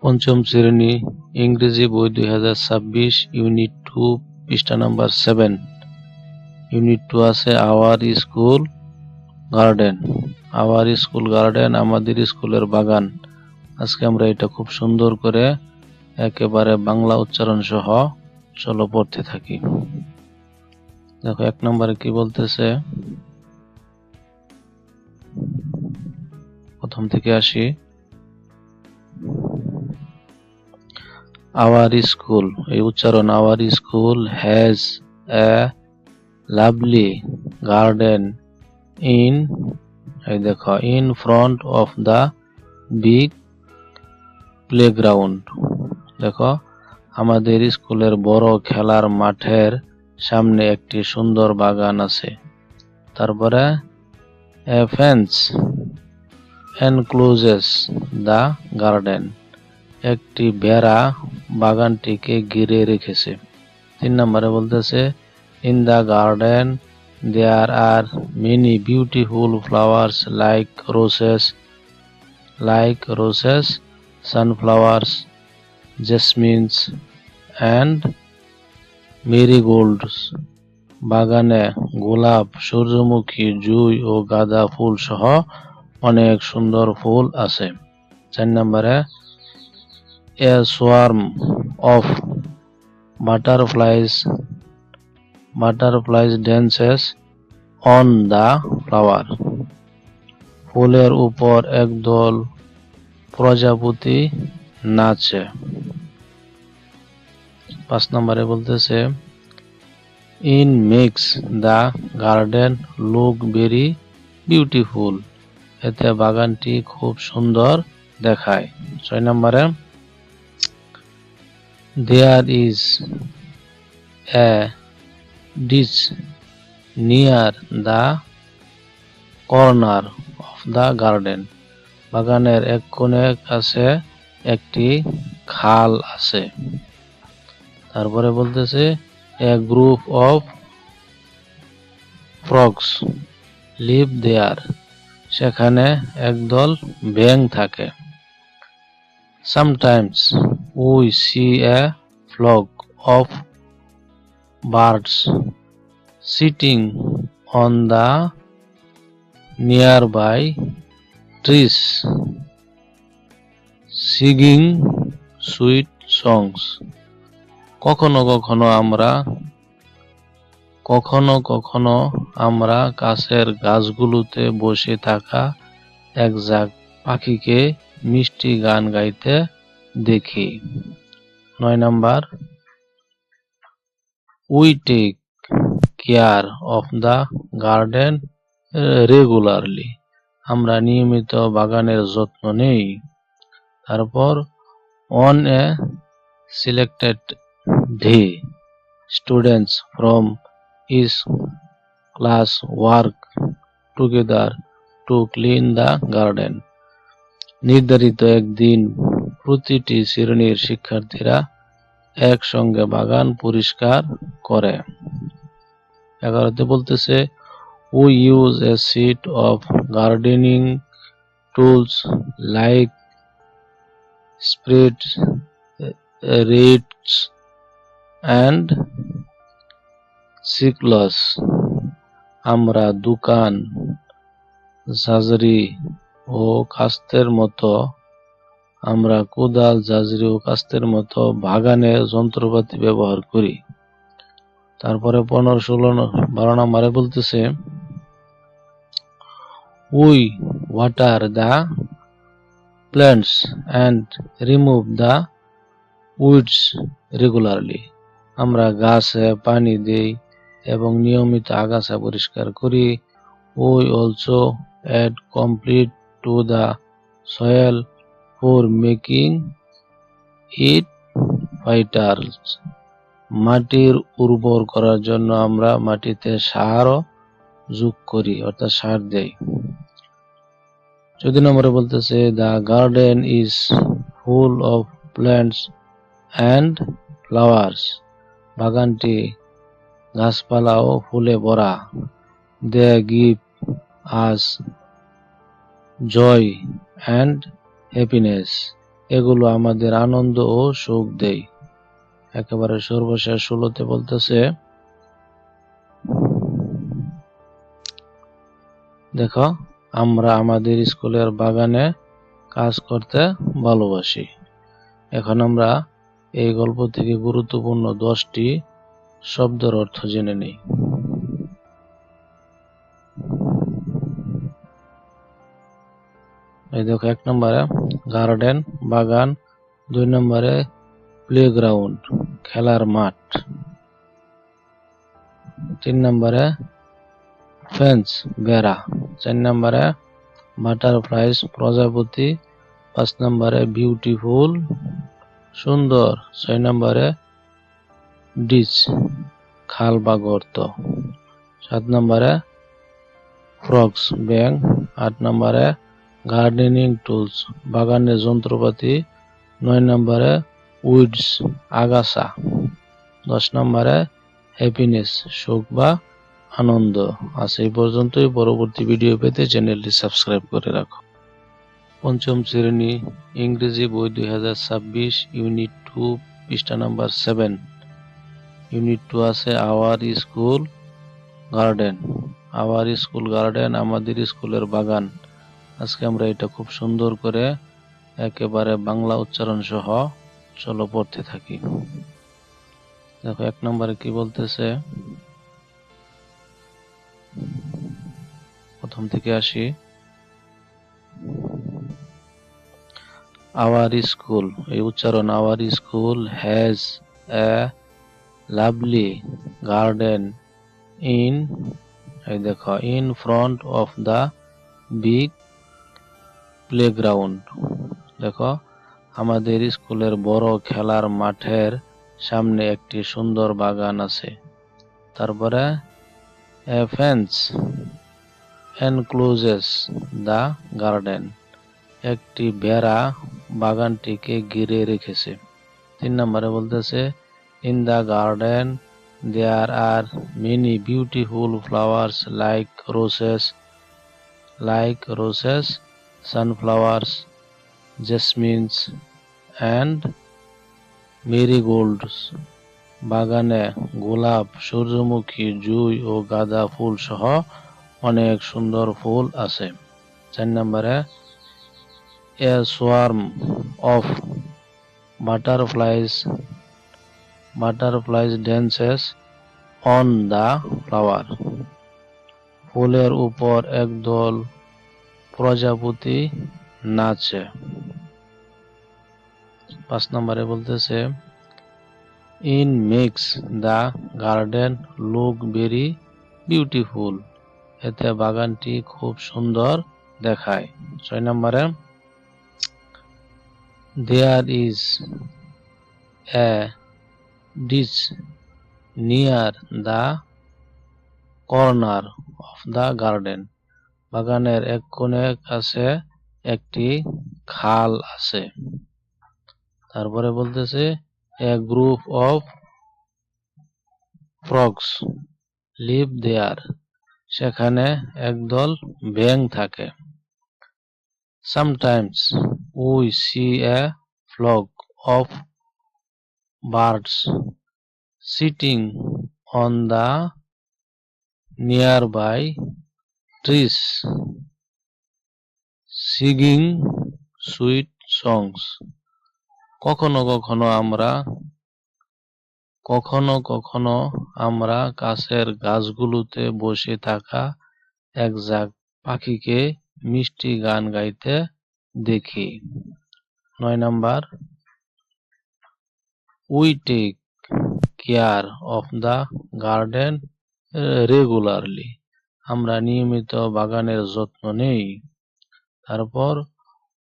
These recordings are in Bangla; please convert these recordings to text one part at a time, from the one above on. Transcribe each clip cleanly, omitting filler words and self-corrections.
পঞ্চম শ্রেণী ইংরেজি বই 2026 ইউনিট 2 পৃষ্ঠা নাম্বার 7। ইউনিট 2 আছে our school garden. Our school garden আমাদের স্কুলের বাগান। আজকে আমরা এটা খুব সুন্দর করে একেবারে বাংলা উচ্চারণ সহ চলো পড়তে থাকি। দেখো 1 নম্বরে কি বলতেছে, প্রথম থেকে আসি। আওয়ার স্কুল, এই উচ্চারণ, our school has a lovely garden in, এই দেখো, in front of the big playground. দেখো, আমাদের স্কুলের বড় খেলার মাঠের সামনে একটি সুন্দর বাগান আছে। তারপরে a fence encloses the garden, একটি বেড়া বাগানটিকে ঘিরে রেখেছে। 3 নম্বরে বলতেছে in the garden there are many beautiful flowers like roses, sunflowers, jasmines and marigolds. বাগানে গোলাপ, সূর্যমুখী, জুঁই ও গাঁদা ফুল সহ অনেক সুন্দর ফুল আছে। 4 নম্বরে a swarm of butterflies dances on the flower, ফুলের উপর একদল প্রজাপতি নাচে। 5 নম্বরে বলতেছে in makes the garden look very beautiful, এতে বাগানটি খুব সুন্দর দেখায়। 6 নম্বরে there is a ditch near the corner of the garden, বাগানের এক কোণে কাছে একটি খাল আছে। তারপরে বলতেছে a group of frogs live there, সেখানে একদল ব্যাঙ থাকে। Sometimes we see a flock of birds sitting on the nearby trees singing sweet songs. কখনো কখনো আমরা কাছের গাছগুলোতে বসে থাকা এক ঝাঁক পাখিকে মিষ্টি গান গাইতে দেখি। 9 number we take care of the garden regularly, আমরা নিয়মিত বাগানের যত্ন নেই। তারপর on a selected day students from each class work together to clean the garden, নির্ধারিত একদিন প্রতিটি শ্রেণীর শিক্ষার্থীরা একসঙ্গে বাগান পরিষ্কার করে। 11তে বলতেছে we use a set of gardening tools like spread reds and sickles, আমরা দোকান, ঝাঁঝরি ও কাস্তের মতো কোদাল, ঝাঁঝরি ও কাস্তের মতো বাগানের যন্ত্রপাতি ব্যবহার করি। তারপরে 15, 16, 12 নম্বরে বলতেছে we water the plants and remove the weeds regularly, আমরা গাছে পানি দেই এবং নিয়মিত আগাছা পরিষ্কার করি। We also add complete to the soil for making it fertile, মাটির উর্বর করার জন্য আমরা মাটিতে সারও যোগ করি, অর্থাৎ সার দেই। 14 নম্বরে বলতেছে the garden is full of plants and flowers, বাগানটি গাছপালা ও ফুলে ভরা। They give us joy and happiness, এগুলো আমাদের আনন্দ ও সুখ দেয়। একেবারে সর্বশেষ 16তে বলতেছে, দেখো, আমরা আমাদের স্কুলের বাগানে কাজ করতে ভালোবাসি। এখন আমরা এই গল্প থেকে গুরুত্বপূর্ণ 10টি শব্দের অর্থ জেনে নেই। এই দেখো, 1 নম্বরে গার্ডেন, বাগান। 2 নম্বরে প্লেগ্রাউন্ড, খেলার মাঠ। 3 নম্বরে ফেন্স, বেড়া। 4 নম্বরে বাটারফ্লাইস, প্রজাপতি। 5 নম্বরে বিউটিফুল, সুন্দর। 6 নম্বরে ডিচ, খাল বা গর্ত। 7 নম্বরে ফ্রগস, ব্যাঙ। 8 নম্বরে গার্ডেনিং টুলস, বাগানের যন্ত্রপাতি। 9 নম্বরে উইডস, আগাছা। 10 নম্বরে হ্যাপিনেস, সুখ বা আনন্দ। আজ এই পর্যন্তই। পরবর্তী ভিডিও পেতে চ্যানেলটি সাবস্ক্রাইব করে রাখো। পঞ্চম শ্রেণী ইংরেজি বই 2026 ইউনিট 2 পৃষ্ঠা নাম্বার 7। ইউনিট 2 আছে our school garden. Our school garden, আমাদের স্কুলের বাগান। আজকে আমরা এটা খুব সুন্দর করে একেবারে বাংলা উচ্চারণ সহ চলো পড়তে থাকি। দেখো 1 নম্বরে কি বলতেছে, প্রথম থেকে আসি। আওয়ার স্কুল, এই উচ্চারণ, our school has a lovely garden in, এই দেখো, in front of the big playground. দেখো, আমাদের স্কুলের বড় খেলার মাঠের সামনে একটি সুন্দর বাগান আছে। তারপরে a fence encloses the garden, একটি বেড়া বাগানটিকে ঘিরে রেখেছে। 3 নম্বরে বলতেছে, in the garden there are many beautiful flowers like roses, sunflowers, jasmines and marigolds. বাগানে গোলাপ, সূর্যমুখী, জুঁই ও গাঁদা ফুল সহ অনেক সুন্দর ফুল আছে। 4 নম্বরে a swarm of butterflies dances on the flower, ফুলের উপর একদল প্রজাপতি নাচে। 5 নম্বরে বলতেছে, in makes the garden look very beautiful, এতে বাগানটি খুব সুন্দর দেখায়। 6 নম্বরে there is a ditch near the corner of the garden, বাগানের এক কোণে কাছে একটি খাল আছে। তারপরে বলতেছে, a group of frogs live there, সেখানে একদল ব্যাঙ থাকে। Sometimes we see a flock of birds sitting on the nearby trees singing sweet songs. কখনো কখনো আমরা কাছের গাছগুলোতে বসে থাকা এক ঝাঁক পাখিকে মিষ্টি গান গাইতে দেখি। 9 number, we take care of the garden regularly, আমরা নিয়মিত বাগানের যত্ন নেই। তারপর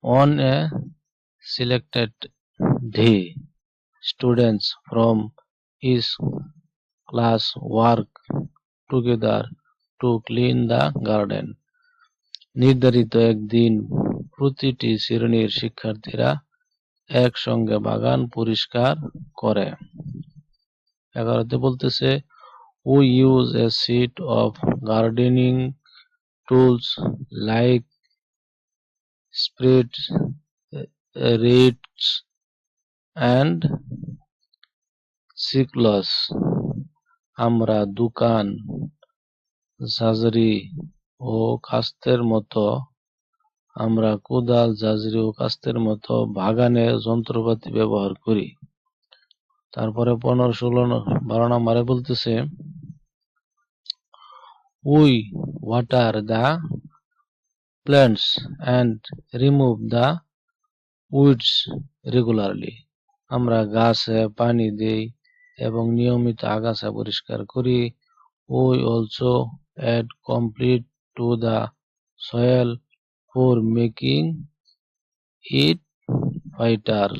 on a selected day students from each class work together to clean the garden, নির্ধারিত একদিন প্রতিটি শ্রেণীর শিক্ষার্থীরা একসঙ্গে বাগান পরিষ্কার করে। 11তে বলতেছে, we use a set of gardening tools like reeds and sickles. আমরা দোকান, ঝাঁঝরি ও কাস্তের মতো আমরা কোদাল, ঝাঁঝরি ও কাস্তের মতো বাগানের যন্ত্রপাতি ব্যবহার করি। তারপরে 15, 16, 12 নম্বরে বলতেছে we water the plants and remove the weeds regularly. আমরা গাছে পানি দেই এবং নিয়মিত আগাছা পরিষ্কার করি। We also add complete to the soil for making it fighter.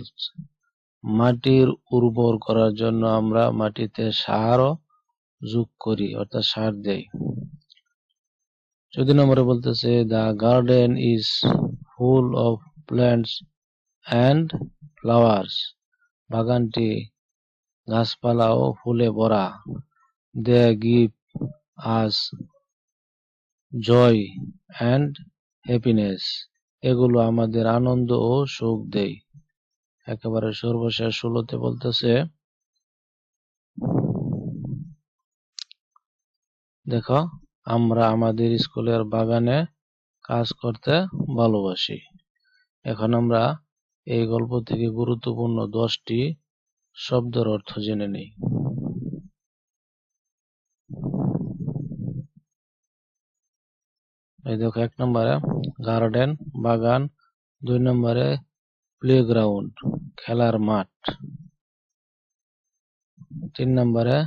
মাটির উর্বর করার জন্য আমরা মাটিতে সারও যোগ করি, অর্থাৎ সার দেই। 14 নম্বরে বলতেছে the garden is full of plants and flowers. বাগানটি গাছপালা ও ফুলে ভরা। They give us joy and happiness. এগুলো আমাদের আনন্দ ও সুখ দেয়। একেবারে সর্বশেষ 16তে বলতেছে দেখো, আমরা আমাদের স্কুলের বাগানে কাজ করতে ভালোবাসি। এখন আমরা এই গল্প থেকে গুরুত্বপূর্ণ 10টি শব্দের অর্থ জেনে নেই। এই দেখো, 1 নম্বরে গার্ডেন বাগান, 2 নম্বরে প্লেগ্রাউন্ড খেলার মাঠ, 3 নম্বরে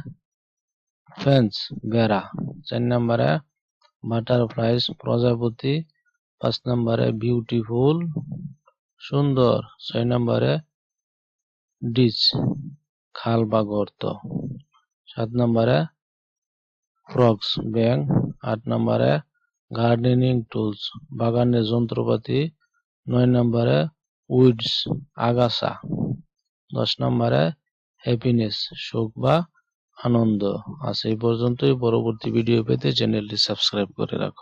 ফেন্স বেড়া, 4 নম্বরে বাটারফ্লাইস প্রজাপতি, 5 নম্বরে বিউটিফুল সুন্দর, 6 নম্বরে ডিচ খাল বা গর্ত, 7 নম্বরে ফ্রগস ব্যাঙ, 8 নম্বরে গার্ডেনিং টুলস বাগানের যন্ত্রপাতি, 9 নম্বরে উইডস আগাছা, 10 নম্বরে হ্যাপিনেস সুখ বা আনন্দ। আজ এই পর্যন্তই। পরবর্তী ভিডিও পেতে চ্যানেলটি সাবস্ক্রাইব করে রাখো।